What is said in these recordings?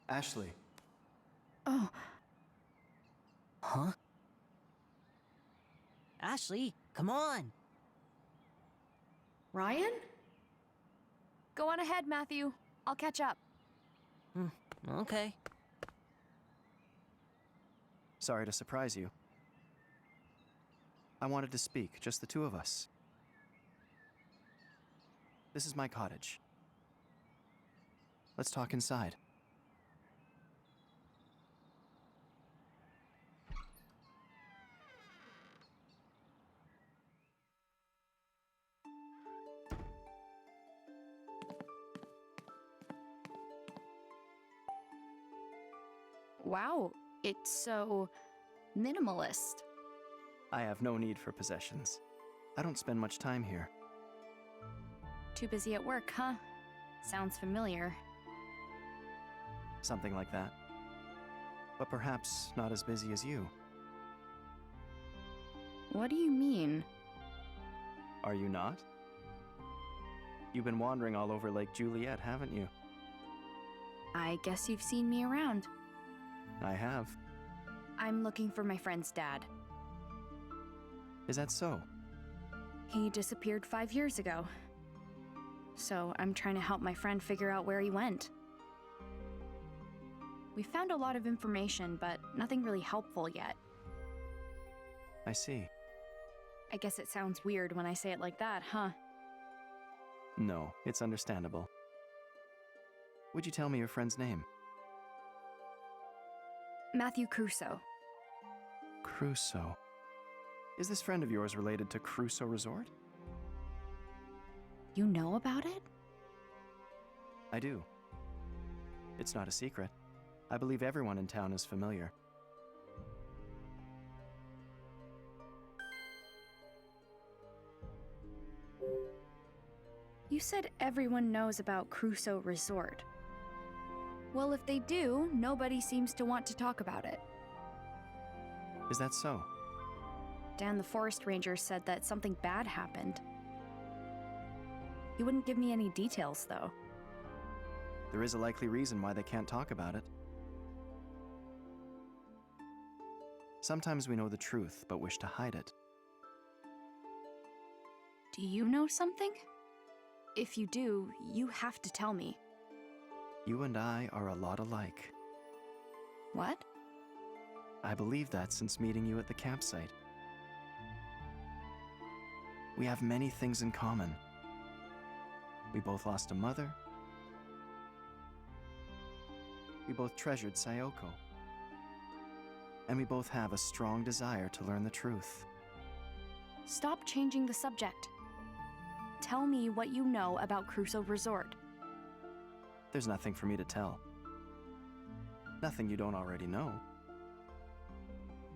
Ashley. Oh, Huh? Ashley, come on! Ryan? Go on ahead, Matthew. I'll catch up. Okay. Sorry to surprise you. I wanted to speak, just the two of us. This is my cottage. Let's talk inside. Wow, it's so minimalist. I have no need for possessions. I don't spend much time here. Too busy at work, huh? Sounds familiar. Something like that. But perhaps not as busy as you. What do you mean? Are you not? You've been wandering all over Lake Juliet, haven't you? I guess you've seen me around. I have. I'm looking for my friend's dad. Is that so? He disappeared 5 years ago. So I'm trying to help my friend figure out where he went. We found a lot of information, but nothing really helpful yet. I see. I guess it sounds weird when I say it like that, huh? No, it's understandable. Would you tell me your friend's name? Matthew Crusoe. Crusoe. Is this friend of yours related to Crusoe Resort? You know about it? I do. It's not a secret. I believe everyone in town is familiar. You said everyone knows about Crusoe Resort. Well, if they do, nobody seems to want to talk about it. Is that so? Dan the forest ranger said that something bad happened. He wouldn't give me any details, though. There is a likely reason why they can't talk about it. Sometimes we know the truth, but wish to hide it. Do you know something? If you do, you have to tell me. You and I are a lot alike. What? I believe that since meeting you at the campsite. We have many things in common. We both lost a mother. We both treasured Sayoko. And we both have a strong desire to learn the truth. Stop changing the subject. Tell me what you know about Crusoe Resort. There's nothing for me to tell. Nothing you don't already know.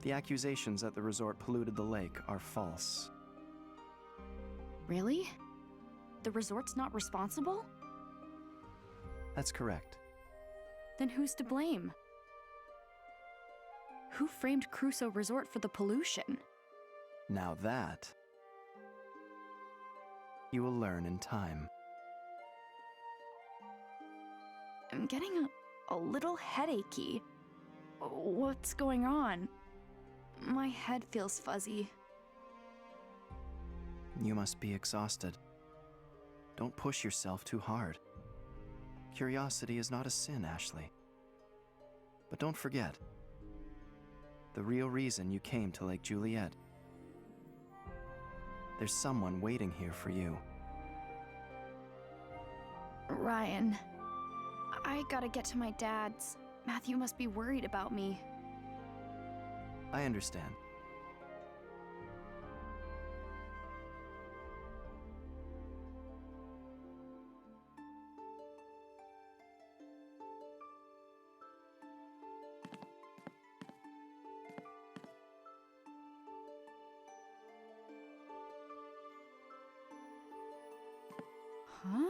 The accusations that the resort polluted the lake are false. Really? The resort's not responsible? That's correct. Then who's to blame? Who framed Crusoe Resort for the pollution? Now that, you will learn in time. I'm getting a little headachy. What's going on? My head feels fuzzy. You must be exhausted. Don't push yourself too hard. Curiosity is not a sin, Ashley. But don't forget, the real reason you came to Lake Juliet. There's someone waiting here for you. Ryan, I gotta get to my dad's. Matthew must be worried about me. I understand. Huh?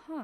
Huh.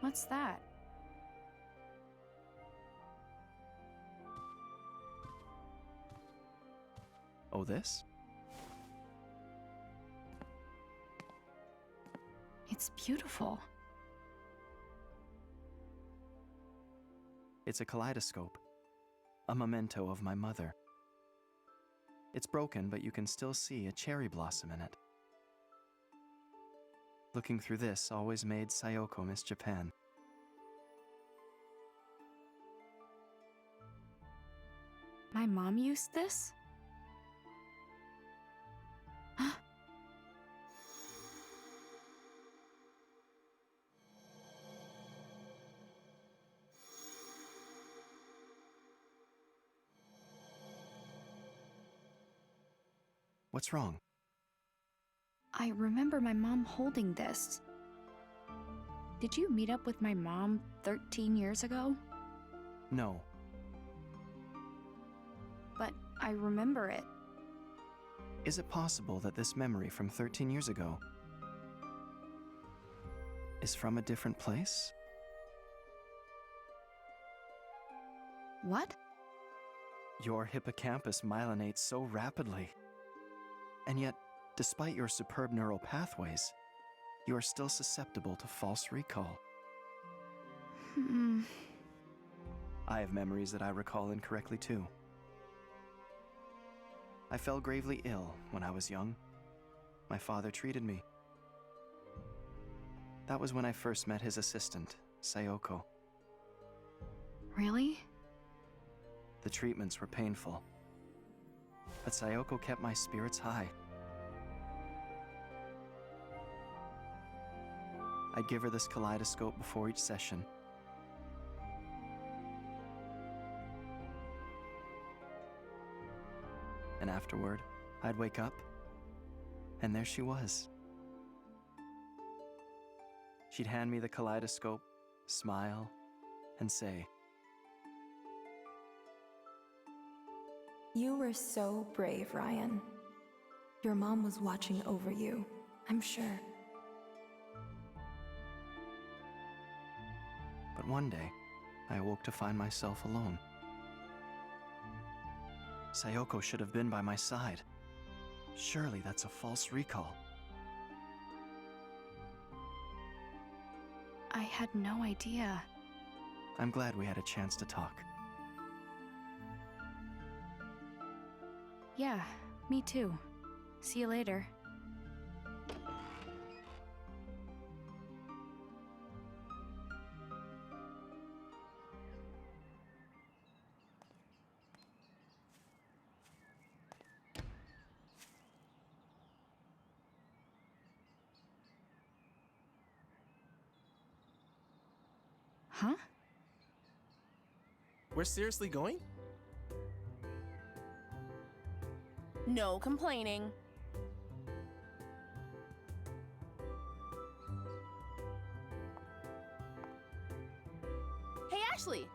What's that? Oh, this? It's beautiful. It's a kaleidoscope, a memento of my mother. It's broken, but you can still see a cherry blossom in it. Looking through this always made Sayoko miss Japan. My mom used this? What's wrong? I remember my mom holding this. Did you meet up with my mom 13 years ago? No. But I remember it. Is it possible that this memory from 13 years ago is from a different place? What? Your hippocampus myelinates so rapidly. And yet, despite your superb neural pathways, you are still susceptible to false recall. I have memories that I recall incorrectly too. I fell gravely ill when I was young. My father treated me. That was when I first met his assistant, Sayoko. Really? The treatments were painful, but Sayoko kept my spirits high. I'd give her this kaleidoscope before each session. And afterward, I'd wake up, and there she was. She'd hand me the kaleidoscope, smile, and say, "You were so brave, Ryan. Your mom was watching over you, I'm sure." But one day, I awoke to find myself alone. Sayoko should have been by my side. Surely that's a false recall. I had no idea. I'm glad we had a chance to talk. Yeah, me too. See you later. Huh? We're seriously going? No complaining. Hey, Ashley!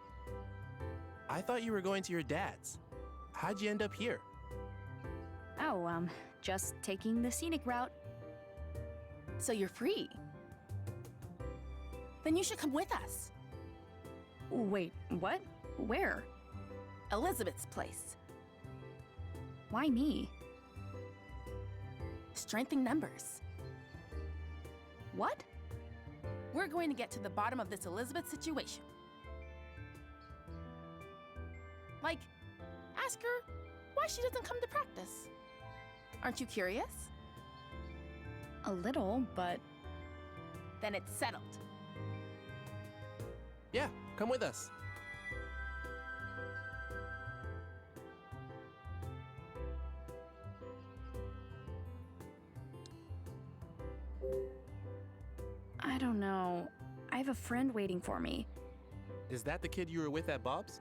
I thought you were going to your dad's. How'd you end up here? Oh, just taking the scenic route. So you're free. Then you should come with us. Wait, what? Where? Elizabeth's place. Why me? Strength in numbers. What? We're going to get to the bottom of this Elizabeth situation. Like, ask her why she doesn't come to practice. Aren't you curious? A little, but Then it's settled. Yeah, come with us. I don't know. I have a friend waiting for me. Is that the kid you were with at Bob's?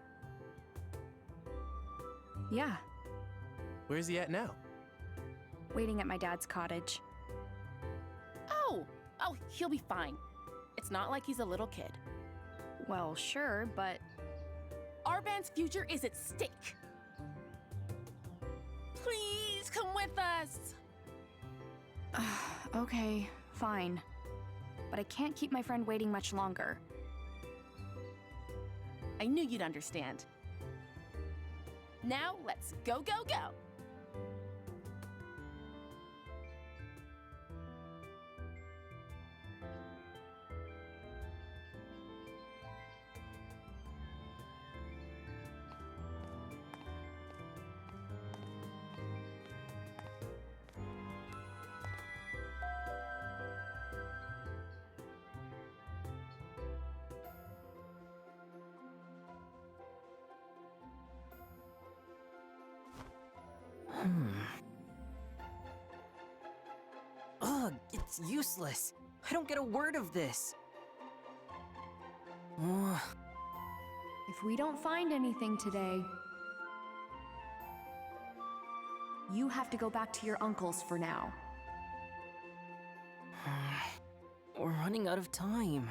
Yeah, Where's he at now? waiting at my dad's cottage. Oh, he'll be fine. It's not like he's a little kid. Well, sure, but Our band's future is at stake. Please come with us. okay, fine. But I can't keep my friend waiting much longer. I knew you'd understand. Now let's go, go, go. Ugh, it's useless. I don't get a word of this. Ugh. If we don't find anything today, you have to go back to your uncle's for now. We're running out of time.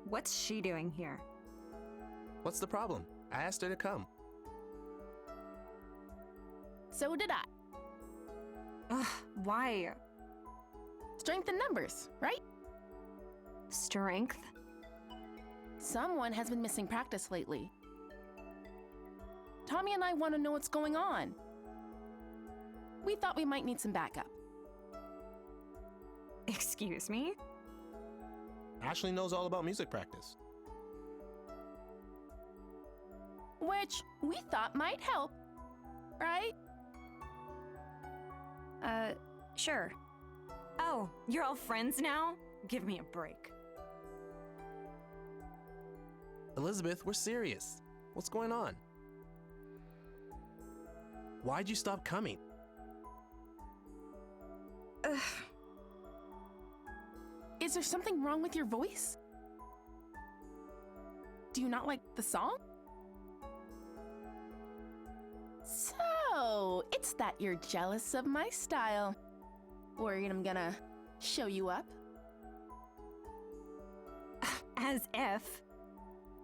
What's she doing here? What's the problem? I asked her to come. So did I. Ugh, why? Strength in numbers, right? Strength? Someone has been missing practice lately. Tommy and I want to know what's going on. We thought we might need some backup. Excuse me? Ashley knows all about music practice. Which we thought might help, right? Sure. Oh, you're all friends now? Give me a break. Elizabeth, we're serious. What's going on? Why'd you stop coming? Ugh. Is there something wrong with your voice? Do you not like the song? So, it's that you're jealous of my style. Worried I'm gonna show you up? As if.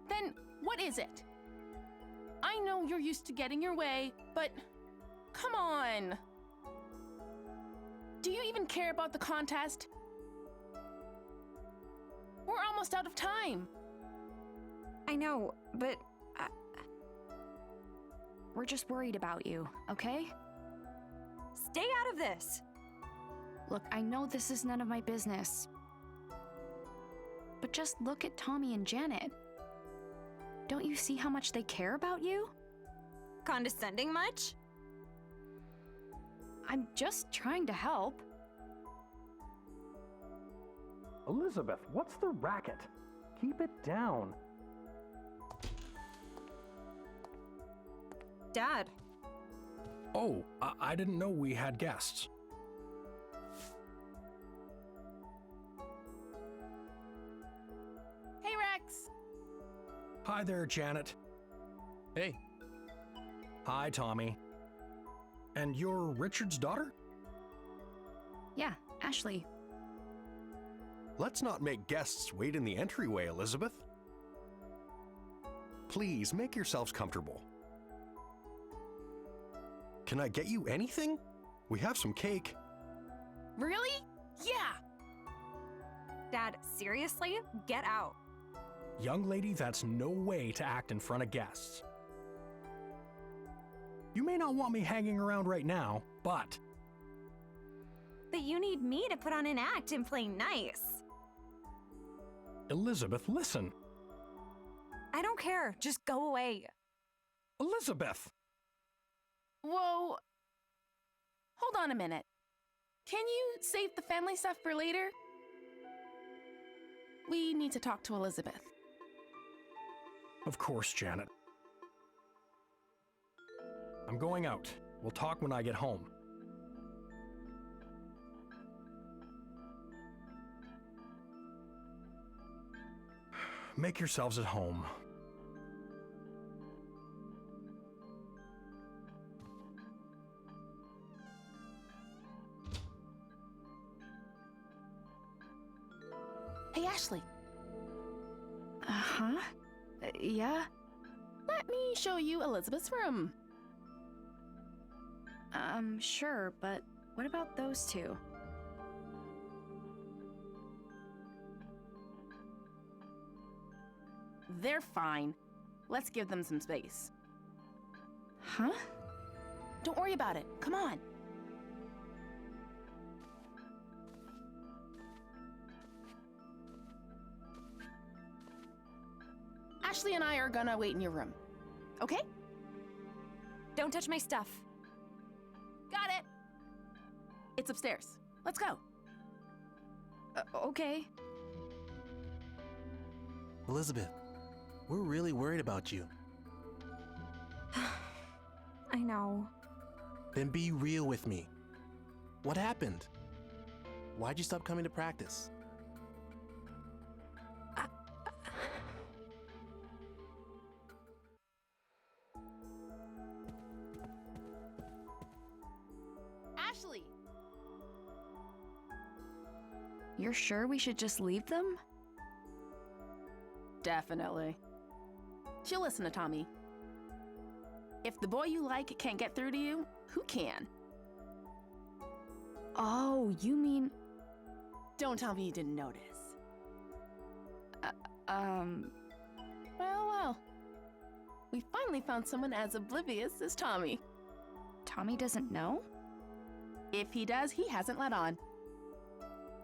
Then what is it? I know you're used to getting your way, but come on. Do you even care about the contest? We're almost out of time. I know, but We're just worried about you, okay? stay out of this. Look, I know this is none of my business. But just look at Tommy and Janet. Don't you see how much they care about you? Condescending much? I'm just trying to help. Elizabeth, what's the racket? Keep it down. Dad, Oh, I didn't know we had guests. Hi there, Janet. Hey, Hi, Tommy. And you're Richard's daughter? Yeah, Ashley. Let's not make guests wait in the entryway, Elizabeth. Please make yourselves comfortable. Can I get you anything? We have some cake. Really? Yeah! Dad, seriously? Get out. Young lady, that's no way to act in front of guests. You may not want me hanging around right now, but But you need me to put on an act and play nice. Elizabeth, listen. I don't care. Just go away. Elizabeth! Whoa. Hold on a minute. Can you save the family stuff for later? We need to talk to Elizabeth. Of course, Janet. I'm going out. We'll talk when I get home. Make yourselves at home. Hey, Ashley, Uh-huh. Yeah? let me show you Elizabeth's room. Sure, but what about those two? They're fine. Let's give them some space. Huh? Don't worry about it. Come on. Ashley and I are gonna wait in your room. Okay? Don't touch my stuff. Got it. It's upstairs. Let's go. Okay. Elizabeth, we're really worried about you. I know. Then be real with me. What happened? Why'd you stop coming to practice? Ashley! You're sure we should just leave them? Definitely. She'll listen to Tommy. If the boy you like can't get through to you, who can? Oh, you mean... Don't tell me you didn't notice. Well. We finally found someone as oblivious as Tommy. Tommy doesn't know? If he does, he hasn't let on.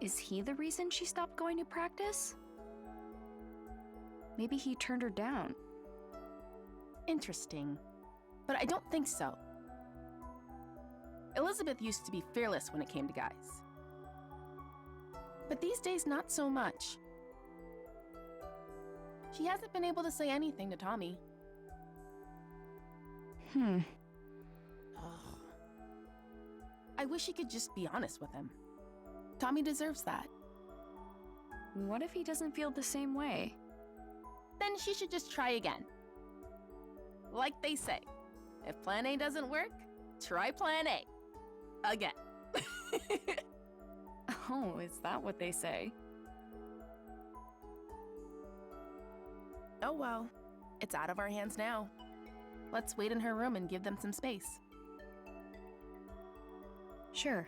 Is he the reason she stopped going to practice? Maybe he turned her down. Interesting. But I don't think so. Elizabeth used to be fearless when it came to guys. But these days, not so much. She hasn't been able to say anything to Tommy. Hmm. Ugh. I wish she could just be honest with him. Tommy deserves that. What if he doesn't feel the same way? Then she should just try again. Like they say, if plan A doesn't work, try plan A. Again. Oh, is that what they say? Oh well, it's out of our hands now. Let's wait in her room and give them some space. Sure.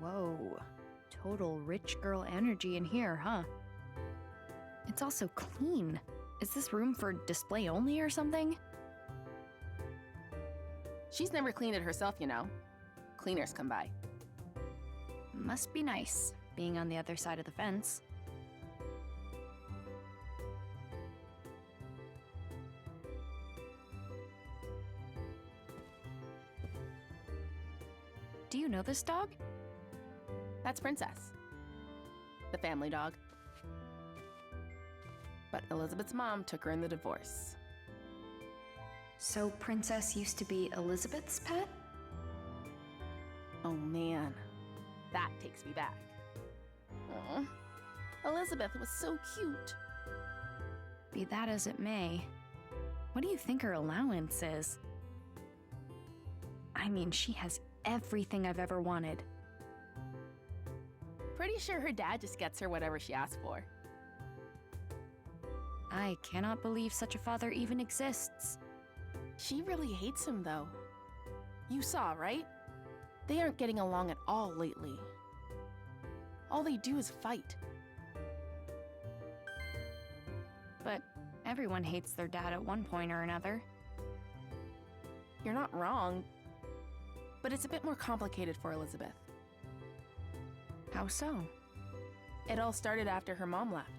Whoa. Total rich girl energy in here, huh? It's also clean. Is this room for display only or something? She's never cleaned it herself, you know. Cleaners come by. Must be nice, being on the other side of the fence. Do you know this dog? That's Princess. The family dog. but Elizabeth's mom took her in the divorce. So Princess used to be Elizabeth's pet? Oh man, that takes me back. Aw, Elizabeth was so cute. Be that as it may, what do you think her allowance is? I mean, she has everything I've ever wanted. Pretty sure her dad just gets her whatever she asks for. I cannot believe such a father even exists. She really hates him, though. You saw, right? They aren't getting along at all lately. All they do is fight. But everyone hates their dad at one point or another. You're not wrong, but it's a bit more complicated for Elizabeth. How so? It all started after her mom left.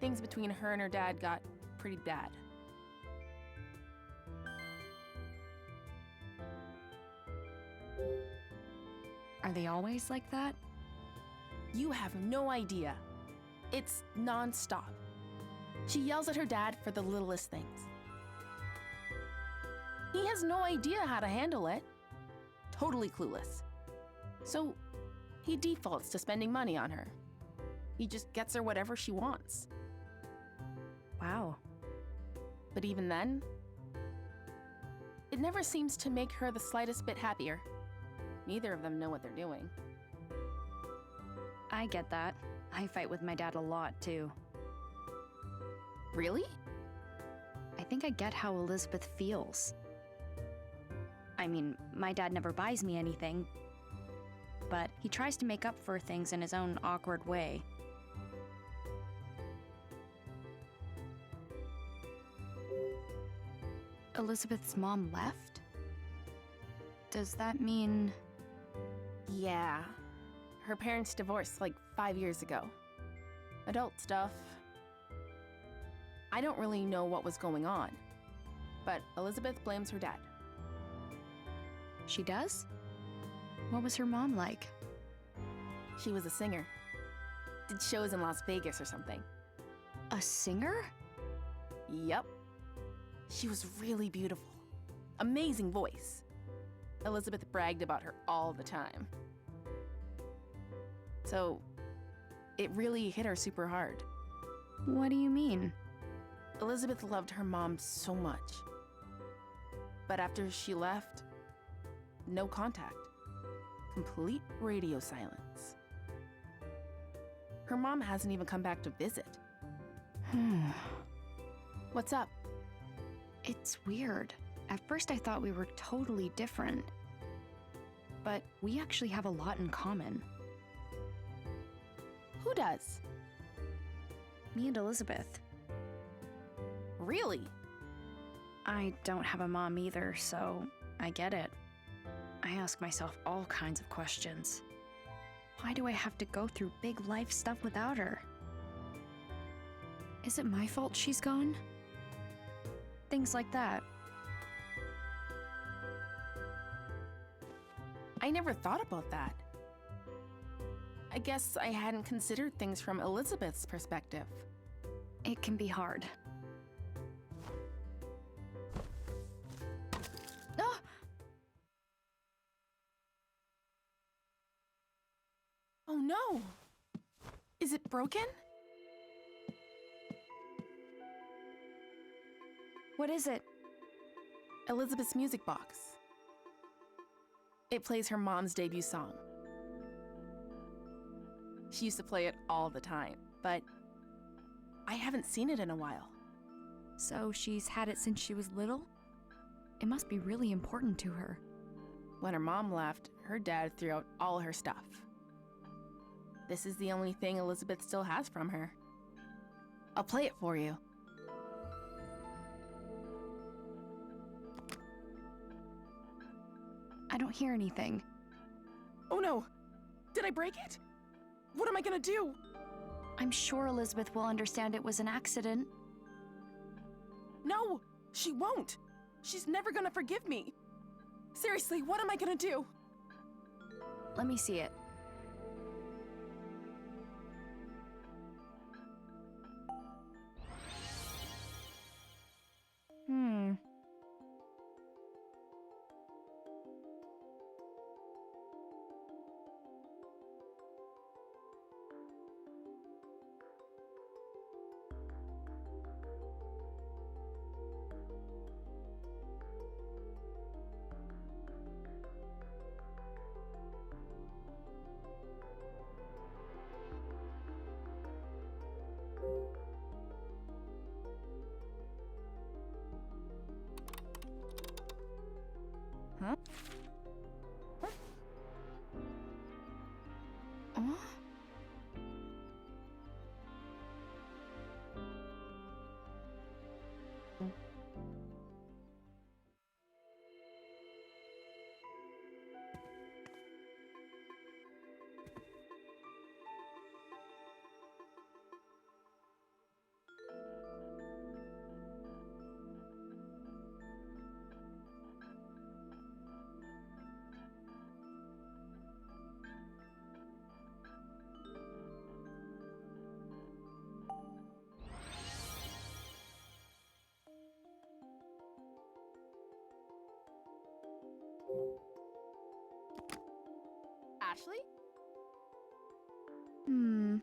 Things between her and her dad got pretty bad. Are they always like that? You have no idea. It's non-stop. She yells at her dad for the littlest things. He has no idea how to handle it. Totally clueless. So he defaults to spending money on her. He just gets her whatever she wants. Wow. But even then, it never seems to make her the slightest bit happier. Neither of them know what they're doing. I get that. I fight with my dad a lot, too. Really? I think I get how Elizabeth feels. I mean, my dad never buys me anything, but he tries to make up for things in his own awkward way. Elizabeth's mom left? Does that mean... Yeah. Her parents divorced like 5 years ago. Adult stuff. I don't really know what was going on, but Elizabeth blames her dad. She does? What was her mom like? She was a singer. Did shows in Las Vegas or something. A singer? Yep. She was really beautiful. Amazing voice. Elizabeth bragged about her all the time. So, it really hit her super hard. What do you mean? Elizabeth loved her mom so much. But after she left, no contact. Complete radio silence. Her mom hasn't even come back to visit. What's up? It's weird. At first I thought we were totally different. But we actually have a lot in common. Who does? Me and Elizabeth. Really? I don't have a mom either, so I get it. I ask myself all kinds of questions. Why do I have to go through big life stuff without her? Is it my fault she's gone? Things like that. I never thought about that. I guess I hadn't considered things from Elizabeth's perspective. It can be hard. Ah! Oh no! Is it broken? What is it? Elizabeth's music box. It plays her mom's debut song. She used to play it all the time, but I haven't seen it in a while. So she's had it since she was little? It must be really important to her. When her mom left, her dad threw out all her stuff. This is the only thing Elizabeth still has from her. I'll play it for you. I don't hear anything. Oh no! Did I break it? What am I gonna do? I'm sure Elizabeth will understand it was an accident. No! She won't! She's never gonna forgive me! Seriously, what am I gonna do? Let me see it. Huh? Huh? Ashley? Hmm.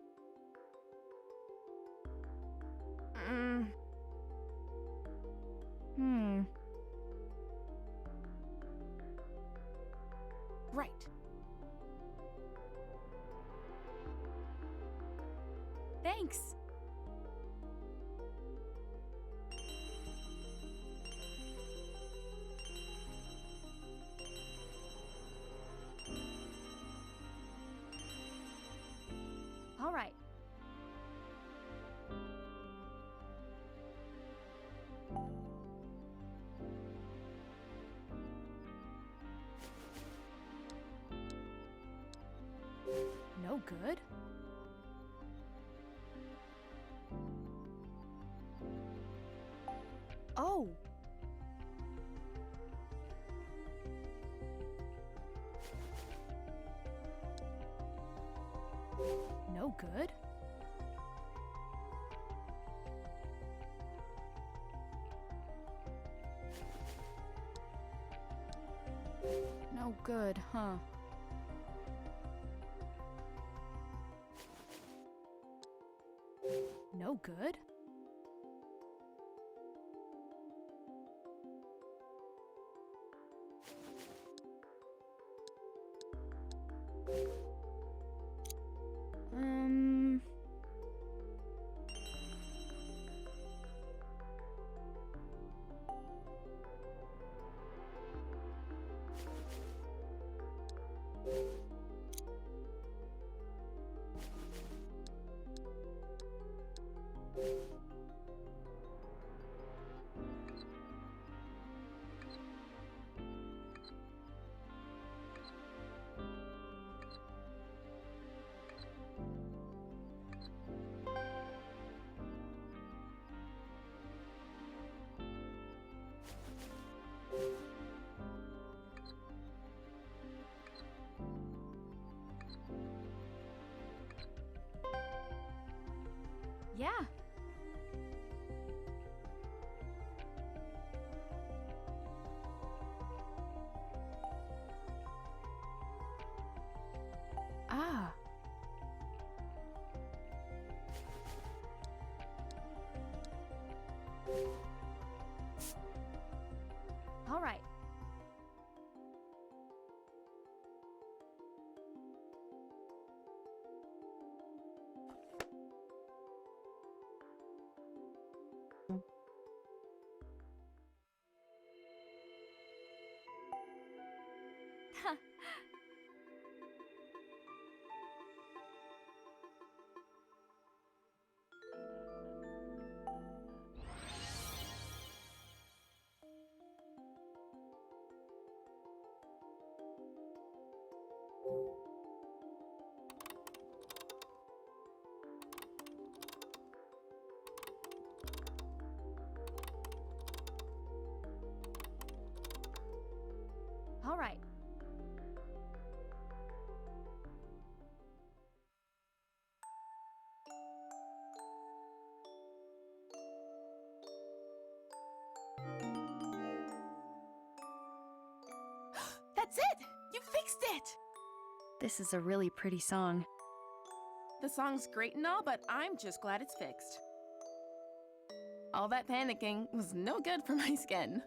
Right. Thanks. All right. No good? Oh. No good? No good, huh? No good? Yeah. Ah. All right. All right. That's it! You fixed it! This is a really pretty song. The song's great and all, but I'm just glad it's fixed. All that panicking was no good for my skin.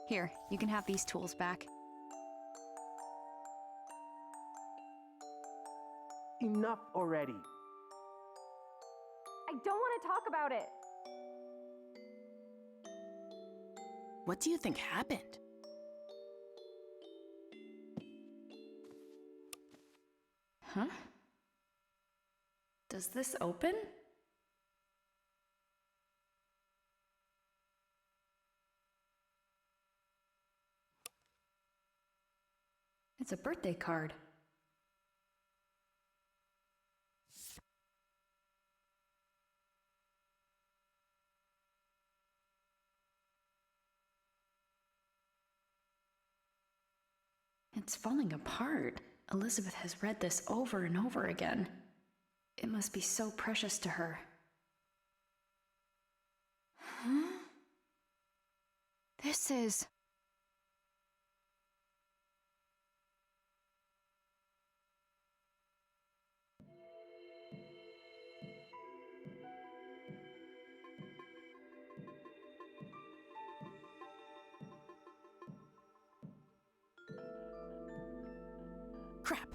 Here, you can have these tools back. Enough already. I don't want to talk about it. What do you think happened? Huh? Does this open? It's a birthday card. It's falling apart. Elizabeth has read this over and over again. It must be so precious to her. Huh? This is... Crap!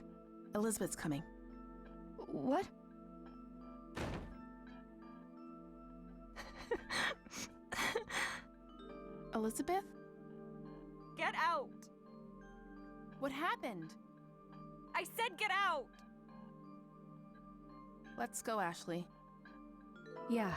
Elizabeth's coming. What? Elizabeth? Get out! What happened? I said get out! Let's go, Ashley. Yeah.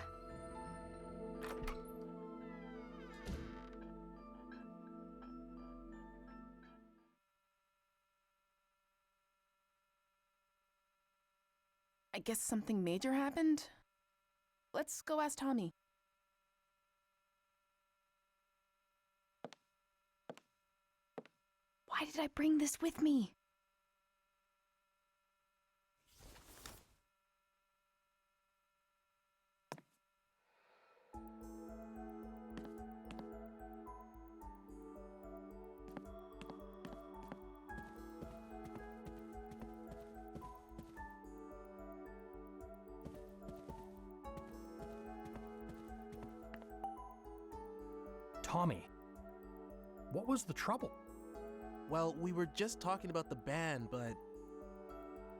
I guess something major happened? Let's go ask Tommy. Why did I bring this with me? Tommy, what was the trouble? Well, we were just talking about the band, but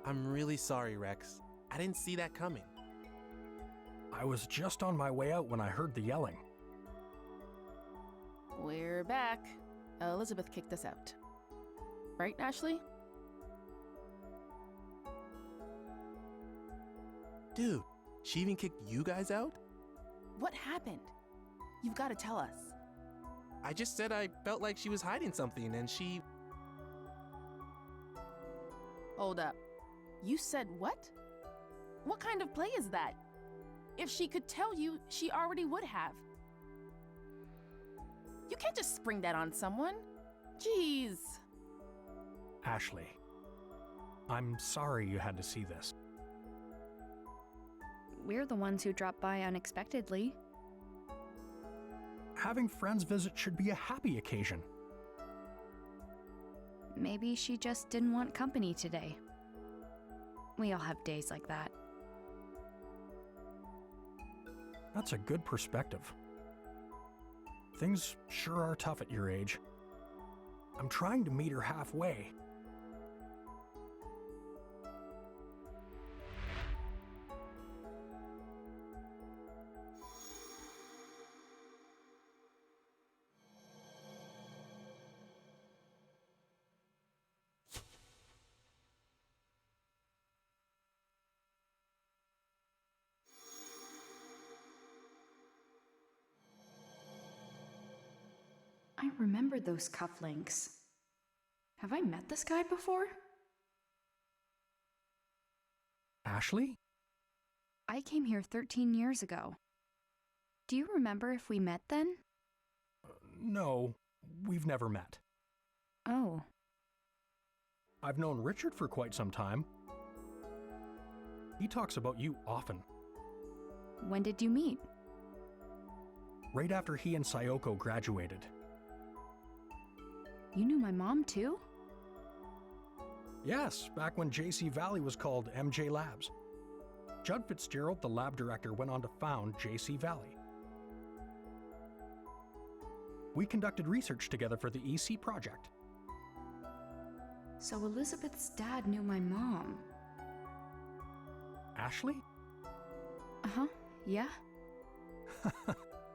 I'm really sorry, Rex. I didn't see that coming. I was just on my way out when I heard the yelling. We're back. Elizabeth kicked us out. Right, Ashley? Dude, she even kicked you guys out? What happened? You've got to tell us. I just said I felt like she was hiding something and she... Hold up. You said what? What kind of play is that? If she could tell you, she already would have. You can't just spring that on someone. Jeez. Ashley, I'm sorry you had to see this. We're the ones who dropped by unexpectedly. Having friends visit should be a happy occasion. Maybe she just didn't want company today. We all have days like that. That's a good perspective. Things sure are tough at your age. I'm trying to meet her halfway. I remember those cufflinks. Have I met this guy before? Ashley? I came here 13 years ago. Do you remember if we met then? No, we've never met. Oh. I've known Richard for quite some time. He talks about you often. When did you meet? Right after he and Sayoko graduated. You knew my mom too? Yes, back when JC Valley was called MJ Labs. Judd Fitzgerald, the lab director, went on to found JC Valley. We conducted research together for the EC project. So Elizabeth's dad knew my mom. Ashley? Uh-huh, yeah.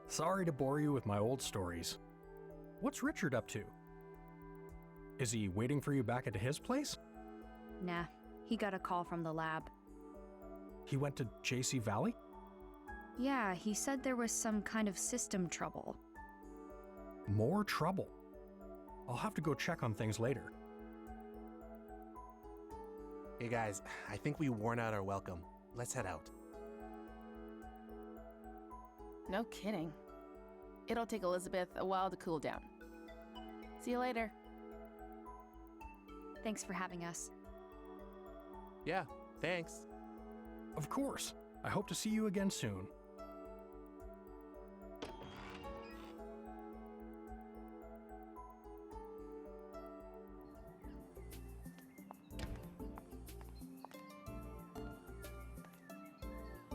Sorry to bore you with my old stories. What's Richard up to? Is he waiting for you back at his place? Nah, He got a call from the lab. He went to JC Valley? Yeah, he said there was some kind of system trouble. More trouble. I'll have to go check on things later. Hey guys, I think we worn out our welcome. Let's head out. No kidding. It'll take Elizabeth a while to cool down. See you later. Thanks for having us. Yeah, thanks. Of course. I hope to see you again soon.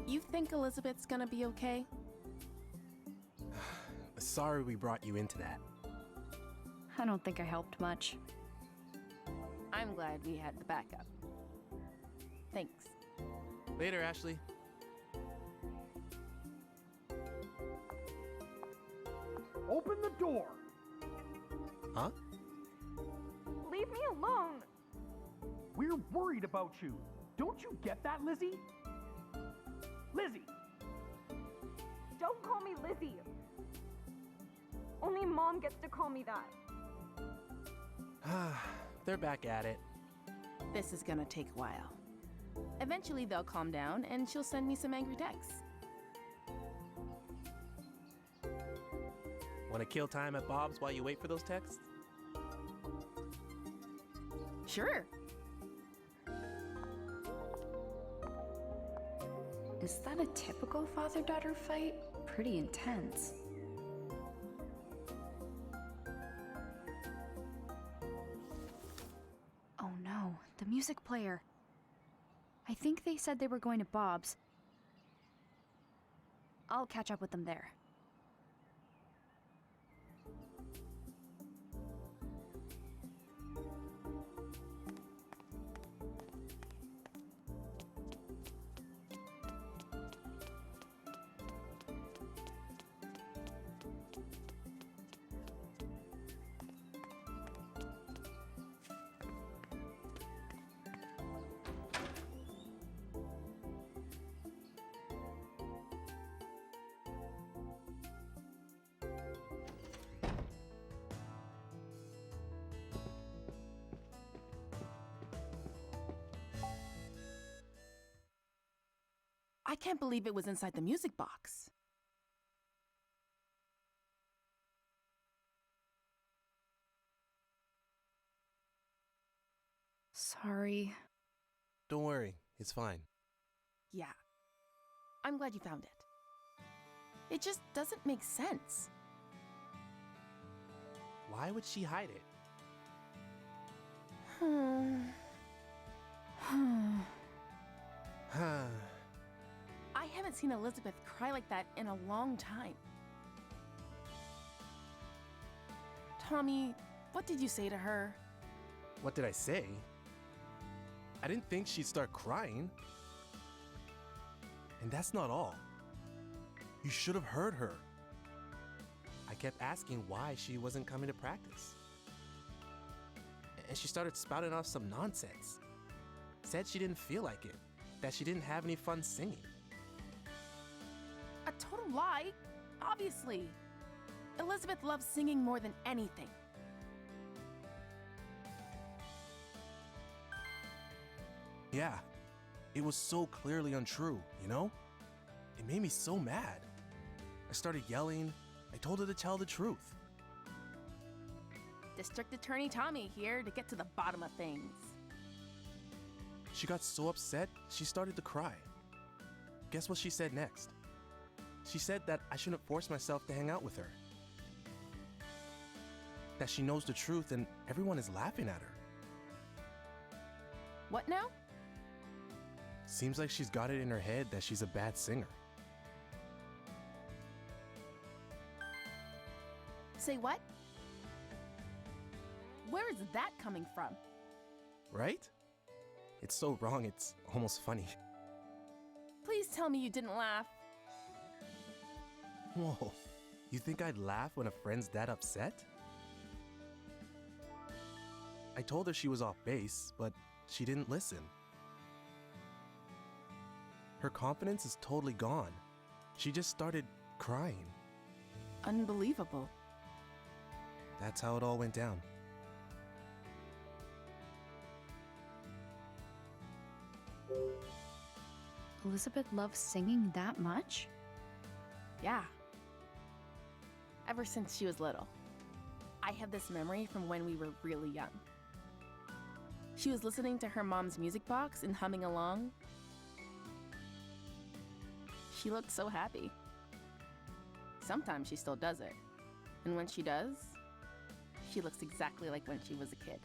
You think Elizabeth's gonna be okay? Sorry we brought you into that. I don't think I helped much. I'm glad we had the backup. Thanks. Later, Ashley. Open the door! Huh? Leave me alone! We're worried about you. Don't you get that, Lizzie? Lizzie! Don't call me Lizzie! Only Mom gets to call me that. They're back at it. This is gonna take a while. Eventually they'll calm down and she'll send me some angry texts. Want to kill time at Bob's while you wait for those texts? Sure. Is that a typical father-daughter fight? Pretty intense. Oh no, the music player. I think they said they were going to Bob's. I'll catch up with them there. I can't believe it was inside the music box. Sorry. Don't worry, it's fine. Yeah. I'm glad you found it. It just doesn't make sense. Why would she hide it? I haven't seen Elizabeth cry like that in a long time. Tommy, what did you say to her? What did I say? I didn't think she'd start crying. And that's not all. You should have heard her. I kept asking why she wasn't coming to practice. And she started spouting off some nonsense. Said she didn't feel like it, that she didn't have any fun singing. A total lie, obviously. Elizabeth loves singing more than anything. Yeah, it was so clearly untrue, you know? It made me so mad. I started yelling. I told her to tell the truth. District Attorney Tommy here to get to the bottom of things. She got so upset, she started to cry. Guess what she said next? She said that I shouldn't force myself to hang out with her. That she knows the truth and everyone is laughing at her. What now? Seems like she's got it in her head that she's a bad singer. Say what? Where is that coming from? Right? It's so wrong, it's almost funny. Please tell me you didn't laugh. Whoa, you think I'd laugh when a friend's that upset? I told her she was off base, but she didn't listen. her confidence is totally gone. She just started crying. Unbelievable. That's how it all went down. Elizabeth loves singing that much? Yeah. Ever since she was little. I have this memory from when we were really young. She was listening to her mom's music box and humming along. She looked so happy. Sometimes she still does it. And when she does, she looks exactly like when she was a kid.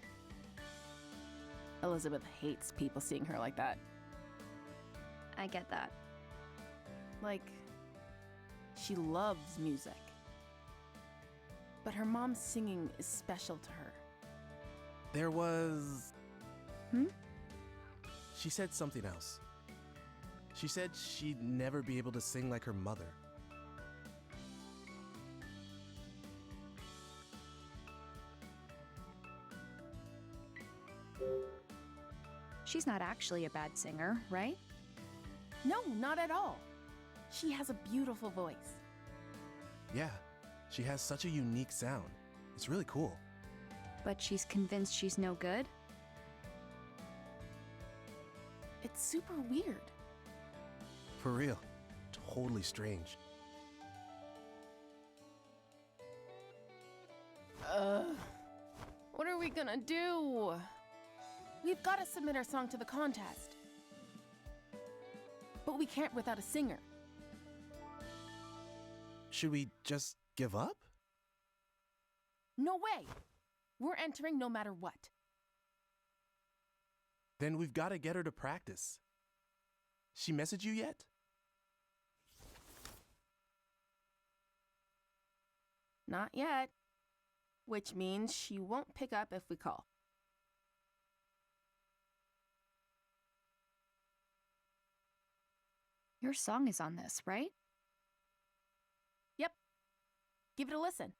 Elizabeth hates people seeing her like that. I get that. Like, she loves music. But her mom's singing is special to her. There was... Hmm? She said something else. She said she'd never be able to sing like her mother. She's not actually a bad singer, right? No, not at all. She has a beautiful voice. Yeah, she has such a unique sound. It's really cool. But she's convinced she's no good? It's super weird. For real. Totally strange. What are we gonna do? We've gotta submit our song to the contest. But we can't without a singer. Should we just give up? No way! We're entering no matter what. Then we've got to get her to practice. She messaged you yet? Not yet. Which means she won't pick up if we call. Your song is on this, right? Yep. Give it a listen.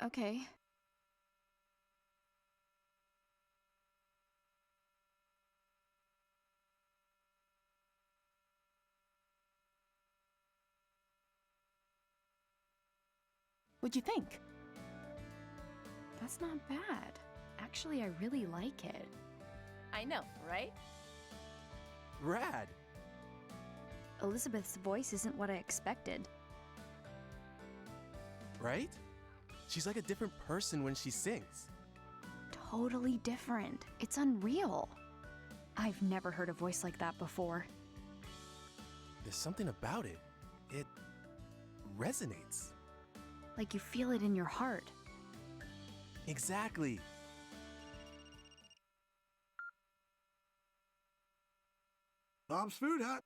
Okay. What'd you think? That's not bad. Actually, I really like it. I know, right? Rad! Elizabeth's voice isn't what I expected. Right? She's like a different person when she sings. Totally different. It's unreal. I've never heard a voice like that before. There's something about it. It resonates. Like you feel it in your heart. Exactly. Bob's Food Hut.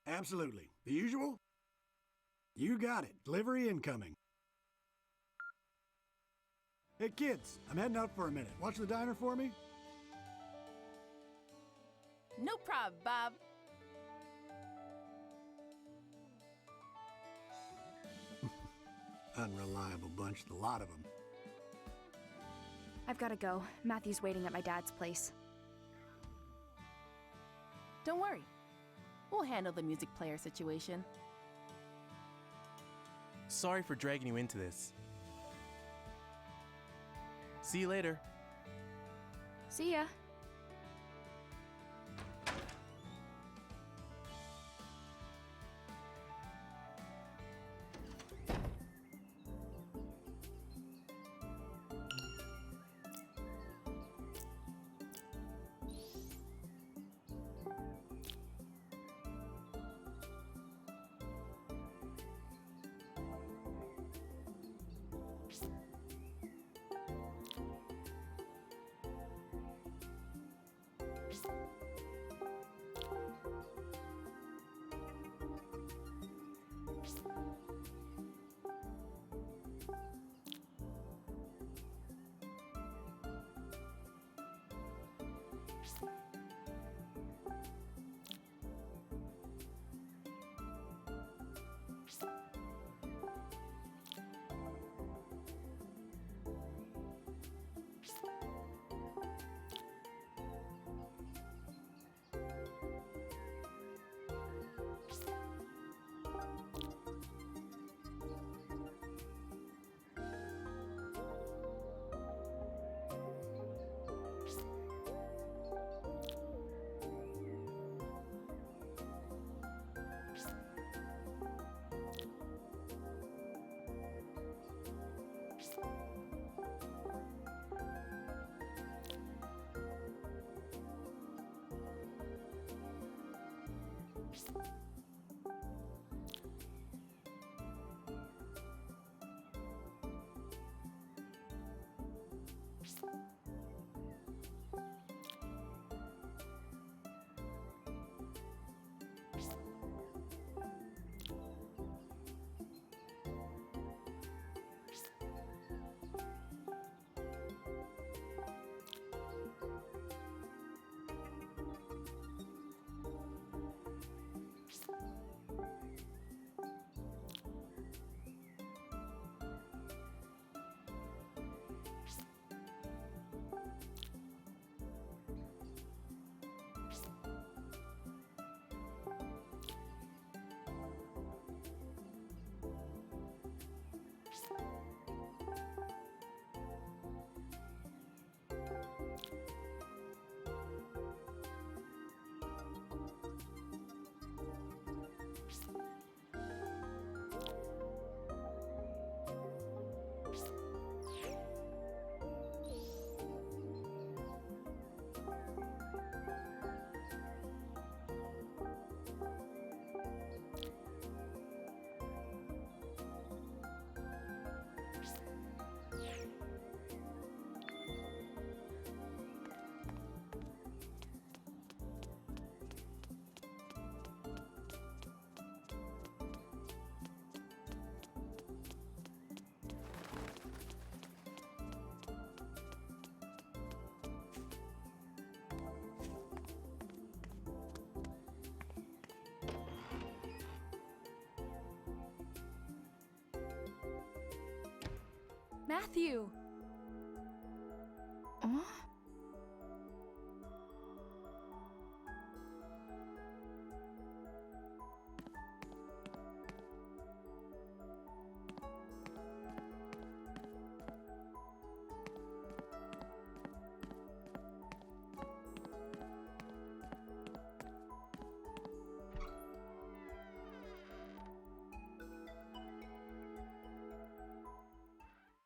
Absolutely. The usual? You got it. Delivery incoming. Hey kids, I'm heading out for a minute. Watch the diner for me? No prob, Bob. Unreliable bunch, the lot of them. I've gotta go. Matthew's waiting at my dad's place. Don't worry. We'll handle the music player situation. Sorry for dragging you into this. See you later. See ya. Matthew! Huh?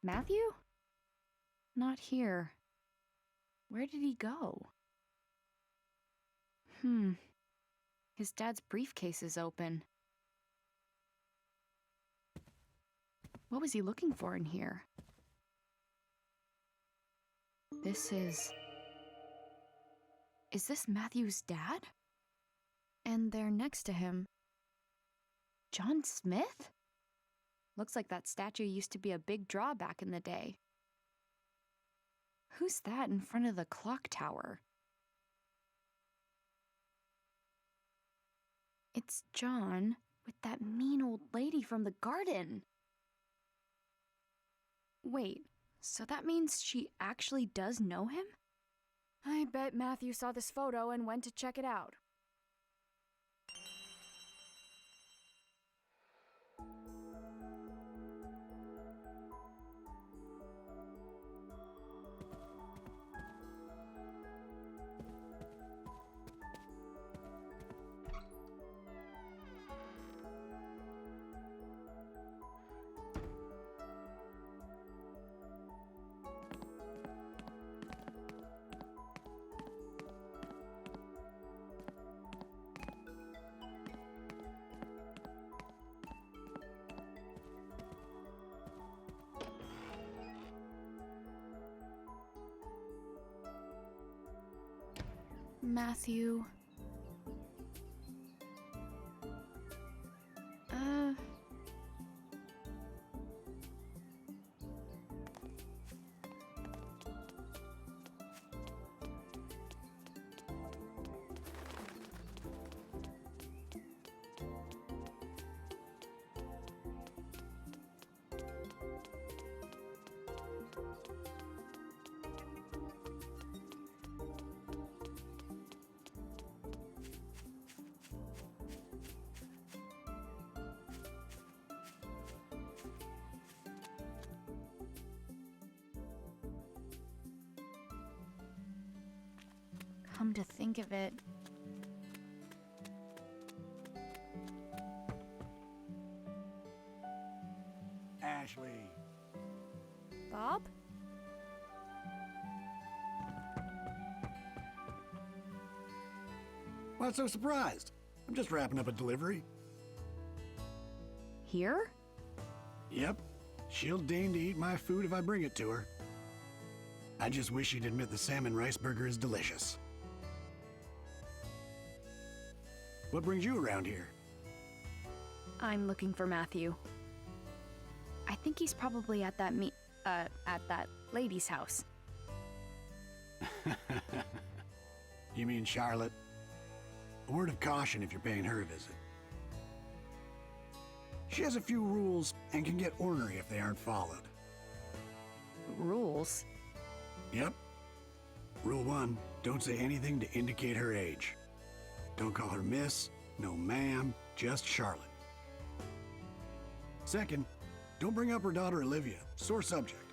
Matthew? Not here. Where did he go? His dad's briefcase is open. What was he looking for in here? Is this Matthew's dad? And there next to him, John Smith? Looks like that statue used to be a big draw back in the day. Who's that in front of the clock tower? It's John with that mean old lady from the garden. Wait, so that means she actually does know him? I bet Matthew saw this photo and went to check it out. Matthew. Come to think of it, Ashley. Bob? What's so surprised? I'm just wrapping up a delivery. Here? Yep. She'll deign to eat my food if I bring it to her. I just wish she'd admit the salmon rice burger is delicious. What brings you around here? I'm looking for Matthew. I think he's probably at that lady's house. You mean Charlotte? A word of caution if you're paying her a visit. She has a few rules and can get ornery if they aren't followed. Rules? Yep. Rule 1, don't say anything to indicate her age. Don't call her miss, no ma'am, just Charlotte. Second, don't bring up her daughter Olivia, sore subject.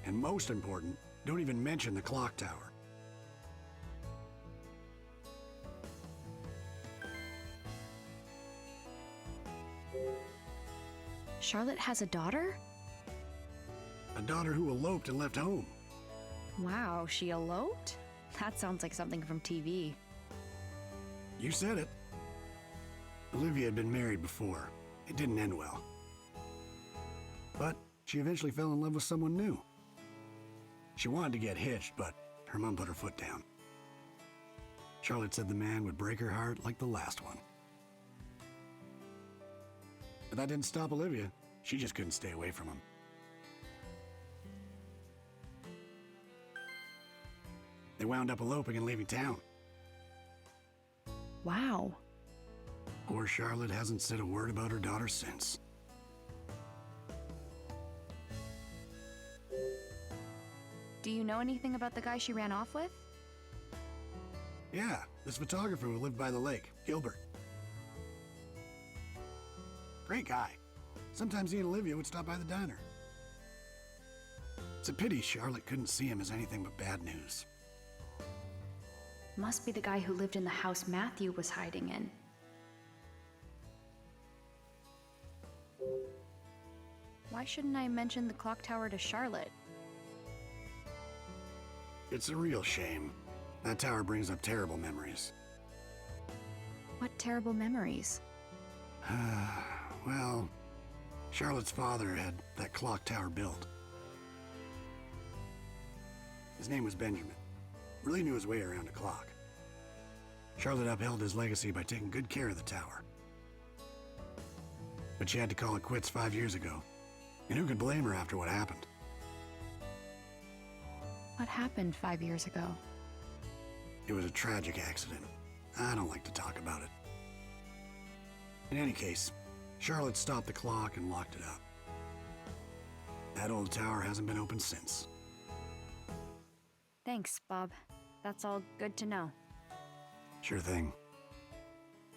And most important, don't even mention the clock tower. Charlotte has a daughter? A daughter who eloped and left home. Wow, she eloped? That sounds like something from TV. You said it. Olivia had been married before. It didn't end well. But she eventually fell in love with someone new. She wanted to get hitched, but her mom put her foot down. Charlotte said the man would break her heart like the last one. But that didn't stop Olivia. She just couldn't stay away from him. They wound up eloping and leaving town. Wow. Poor Charlotte hasn't said a word about her daughter since. Do you know anything about the guy she ran off with? Yeah, this photographer who lived by the lake, Gilbert. Great guy. Sometimes he and Olivia would stop by the diner. It's a pity Charlotte couldn't see him as anything but bad news. Must be the guy who lived in the house Matthew was hiding in. Why shouldn't I mention the clock tower to Charlotte? It's a real shame. That tower brings up terrible memories. What terrible memories? Well, Charlotte's father had that clock tower built. His name was Benjamin. Really knew his way around a clock. Charlotte upheld his legacy by taking good care of the tower. But she had to call it quits 5 years ago. And who could blame her after what happened? What happened 5 years ago? It was a tragic accident. I don't like to talk about it. In any case, Charlotte stopped the clock and locked it up. That old tower hasn't been opened since. Thanks, Bob. That's all good to know. Sure thing.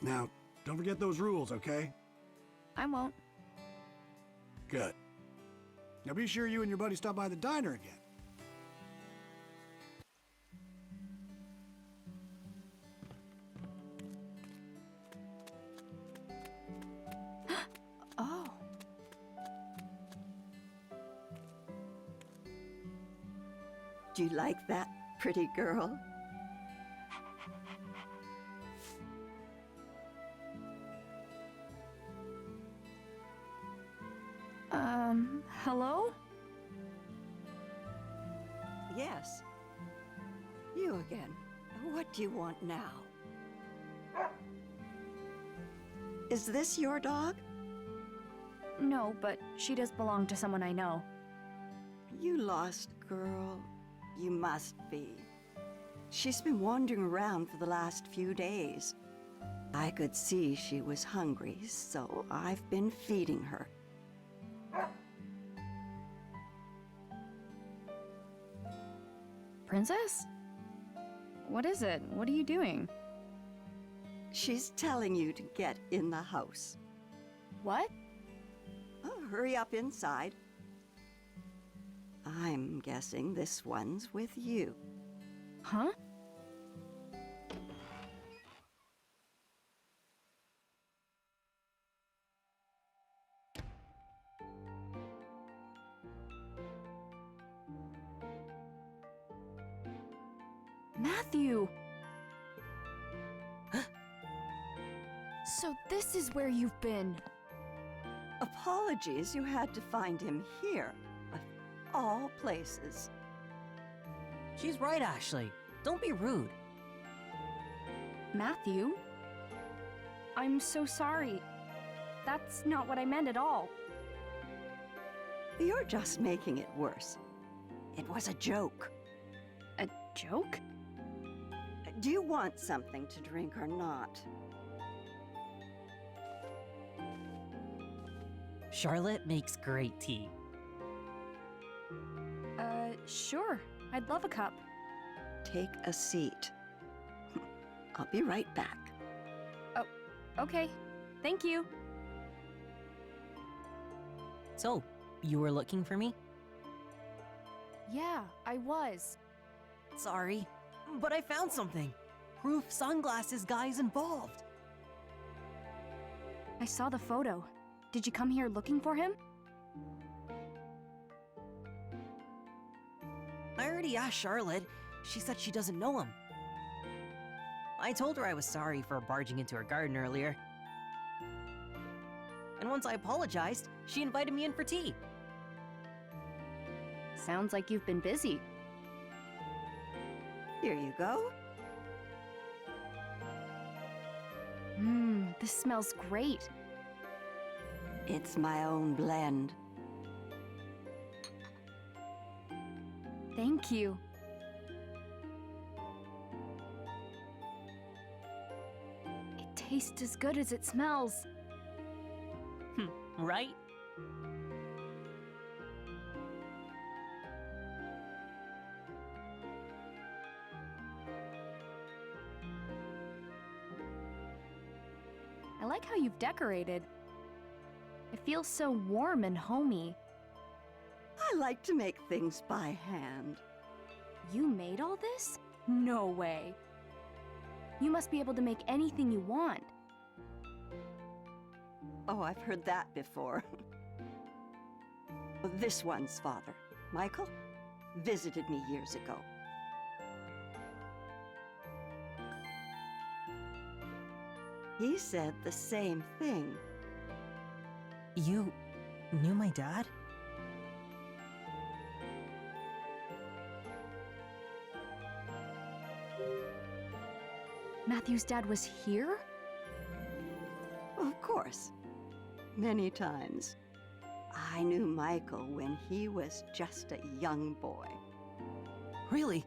Now, don't forget those rules, okay? I won't. Good. Now be sure you and your buddy stop by the diner again. Oh. Do you like that, pretty girl? Hello? Yes. You again. What do you want now? Is this your dog? No, but she does belong to someone I know. You lost girl. You must be. She's been wandering around for the last few days. I could see she was hungry, so I've been feeding her. Princess? What is it? What are you doing? She's telling you to get in the house. What? Oh, hurry up inside. I'm guessing this one's with you. Huh? Matthew! So this is where you've been. Apologies, you had to find him here, of all places. She's right, Ashley. Don't be rude. Matthew? I'm so sorry. That's not what I meant at all. You're just making it worse. It was a joke. A joke? Do you want something to drink or not? Charlotte makes great tea. Sure. I'd love a cup. Take a seat. I'll be right back. Oh, okay. Thank you. So, you were looking for me? Yeah, I was. Sorry, but I found something. Proof sunglasses guy's involved. I saw the photo. Did you come here looking for him? I already asked Charlotte. She said she doesn't know him. I told her I was sorry for barging into her garden earlier. And once I apologized, she invited me in for tea. Sounds like you've been busy. Here you go. This smells great. It's my own blend. Thank you. It tastes as good as it smells. Right? I like how you've decorated. It feels so warm and homey. I like to make things by hand. You made all this? No way. You must be able to make anything you want. Oh, I've heard that before. This one's father, Michael, visited me years ago. He said the same thing. You knew my dad? Matthew's dad was here? Of course. Many times. I knew Michael when he was just a young boy. Really?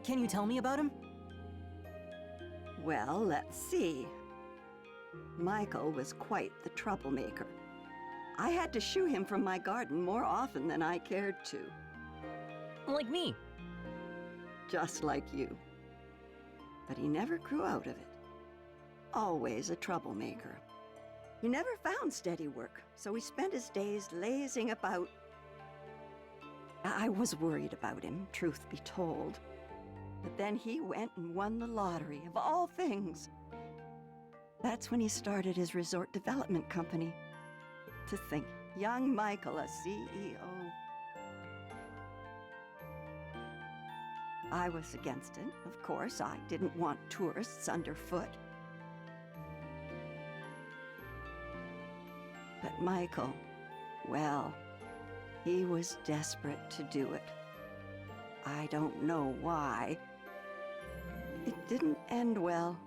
Can you tell me about him? Well, let's see. Michael was quite the troublemaker. I had to shoo him from my garden more often than I cared to. Like me. Just like you. But he never grew out of it. Always a troublemaker. He never found steady work, so he spent his days lazing about. I was worried about him, truth be told. But then he went and won the lottery, of all things. That's when he started his resort development company. To think, young Michael, a CEO. I was against it, of course. I didn't want tourists underfoot. But Michael, well, he was desperate to do it. I don't know why. It didn't end well.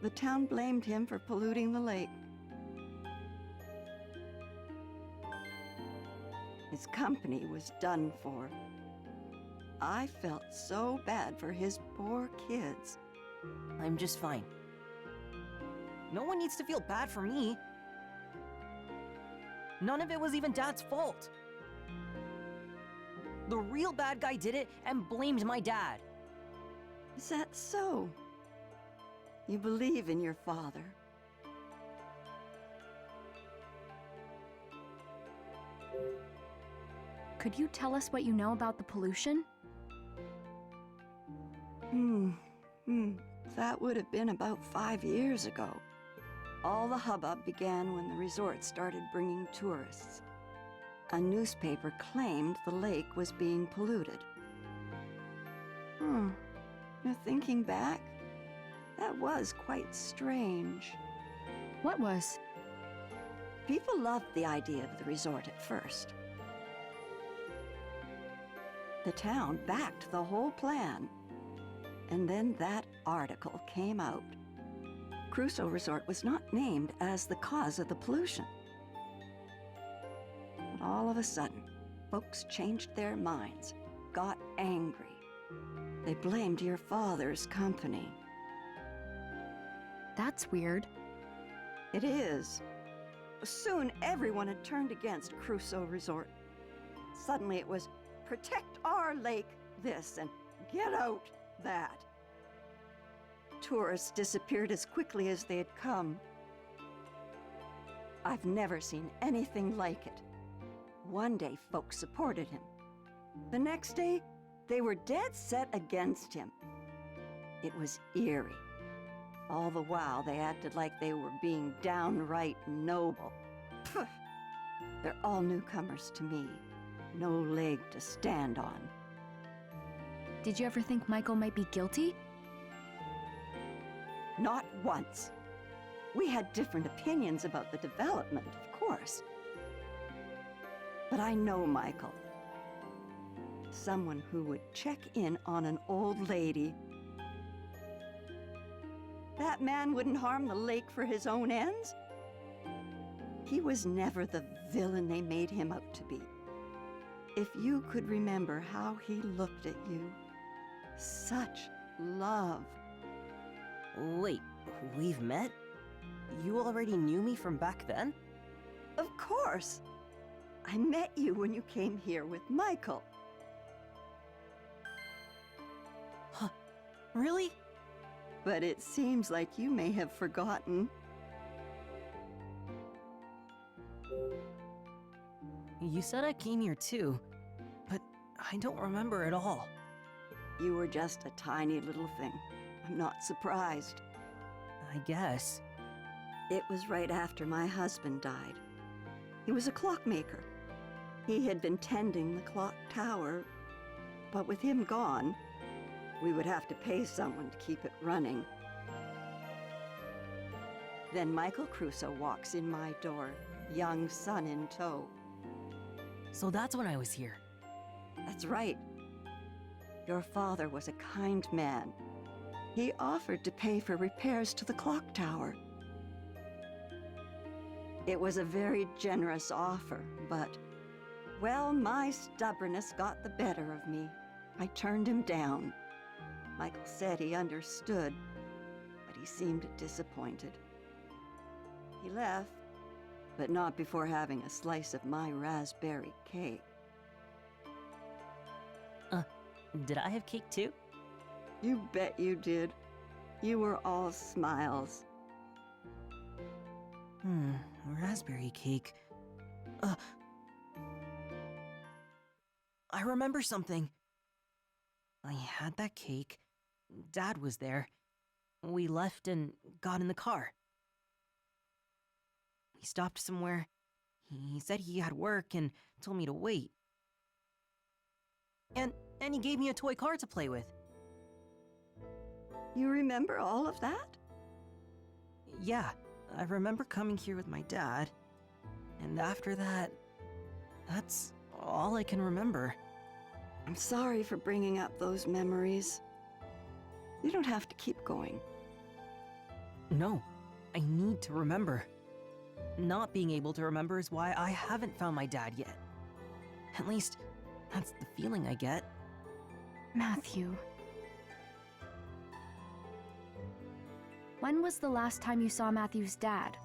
The town blamed him for polluting the lake. His company was done for. I felt so bad for his poor kids. I'm just fine. No one needs to feel bad for me. None of it was even Dad's fault. The real bad guy did it and blamed my dad. Is that so? You believe in your father? Could you tell us what you know about the pollution? That would have been about 5 years ago. All the hubbub began when the resort started bringing tourists. A newspaper claimed the lake was being polluted. Now thinking back, that was quite strange. What was? People loved the idea of the resort at first. The town backed the whole plan. And then that article came out. Crusoe Resort was not named as the cause of the pollution. But all of a sudden, folks changed their minds, got angry. They blamed your father's company. That's weird. It is. Soon, everyone had turned against Crusoe Resort. Suddenly, it was protect our lake this and get out that. Tourists disappeared as quickly as they had come. I've never seen anything like it. One day, folks supported him. The next day, they were dead set against him. It was eerie. All the while, they acted like they were being downright noble. Phew. They're all newcomers to me. No leg to stand on. Did you ever think Michael might be guilty? Not once. We had different opinions about the development, of course. But I know Michael. Someone who would check in on an old lady. That man wouldn't harm the lake for his own ends. He was never the villain they made him out to be. If you could remember how he looked at you, such love. Wait, we've met? You already knew me from back then? Of course. I met you when you came here with Michael. Huh, really? But it seems like you may have forgotten. You said I came here too, but I don't remember at all. You were just a tiny little thing. I'm not surprised. I guess. It was right after my husband died. He was a clockmaker. He had been tending the clock tower, but with him gone, we would have to pay someone to keep it running. Then Michael Crusoe walks in my door, young son in tow. So that's when I was here. That's right. Your father was a kind man. He offered to pay for repairs to the clock tower. It was a very generous offer, but, well, my stubbornness got the better of me. I turned him down. Michael said he understood, but he seemed disappointed. He left, but not before having a slice of my raspberry cake. Did I have cake too? You bet you did. You were all smiles. Raspberry cake. I remember something. I had that cake. Dad was there. We left and got in the car. We stopped somewhere. He said he had work and told me to wait. And he gave me a toy car to play with. You remember all of that? Yeah, I remember coming here with my dad. And after that, that's all I can remember. I'm sorry for bringing up those memories. You don't have to keep going. No, I need to remember. Not being able to remember is why I haven't found my dad yet. At least, that's the feeling I get. Matthew. When was the last time you saw Matthew's dad?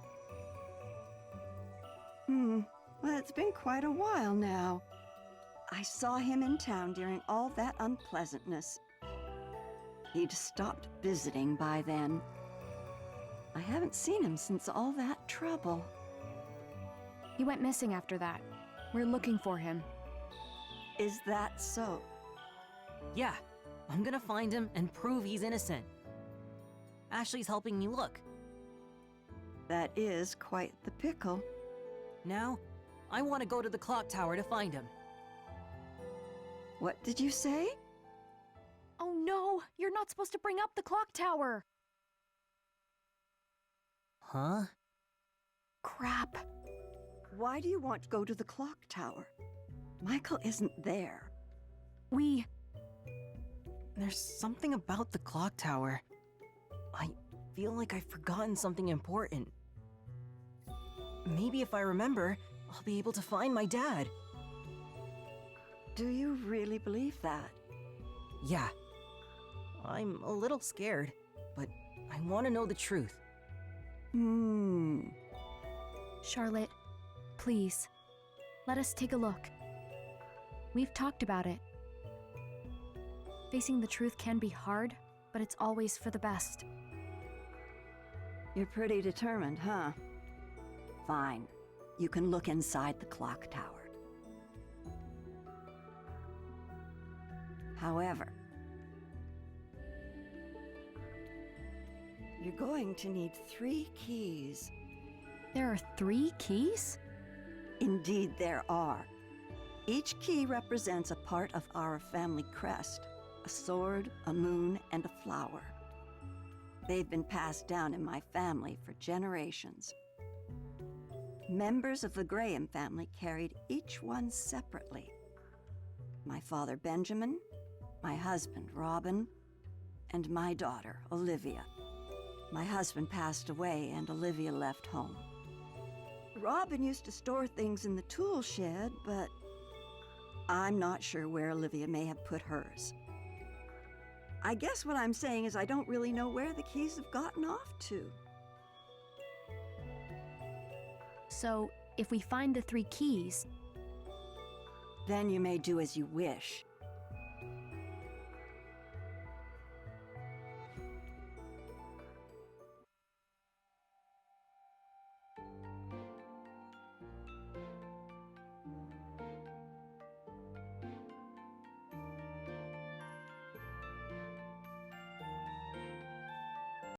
Well, it's been quite a while now. I saw him in town during all that unpleasantness. He'd stopped visiting by then. I haven't seen him since all that trouble. He went missing after that. We're looking for him. Is that so? Yeah, I'm gonna find him and prove he's innocent. Ashley's helping me look. That is quite the pickle. Now, I want to go to the clock tower to find him. What did you say? Oh No, you're not supposed to bring up the clock tower. Huh? Crap. Why do you want to go to the clock tower? Michael isn't there. There's something about the clock tower. I feel like I've forgotten something important. Maybe if I remember, I'll be able to find my dad. Do you really believe that? Yeah. I'm a little scared, but I want to know the truth. Charlotte, please, let us take a look. We've talked about it. Facing the truth can be hard, but it's always for the best. You're pretty determined, huh? Fine. You can look inside the clock tower. However, you're going to need 3 keys. There are 3 keys? Indeed, there are. Each key represents a part of our family crest: a sword, a moon, and a flower. They've been passed down in my family for generations. Members of the Graham family carried each one separately. My father, Benjamin, my husband, Robin, and my daughter, Olivia. My husband passed away and Olivia left home. Robin used to store things in the tool shed, but I'm not sure where Olivia may have put hers. I guess what I'm saying is I don't really know where the keys have gotten off to. So, if we find the 3 keys... Then you may do as you wish.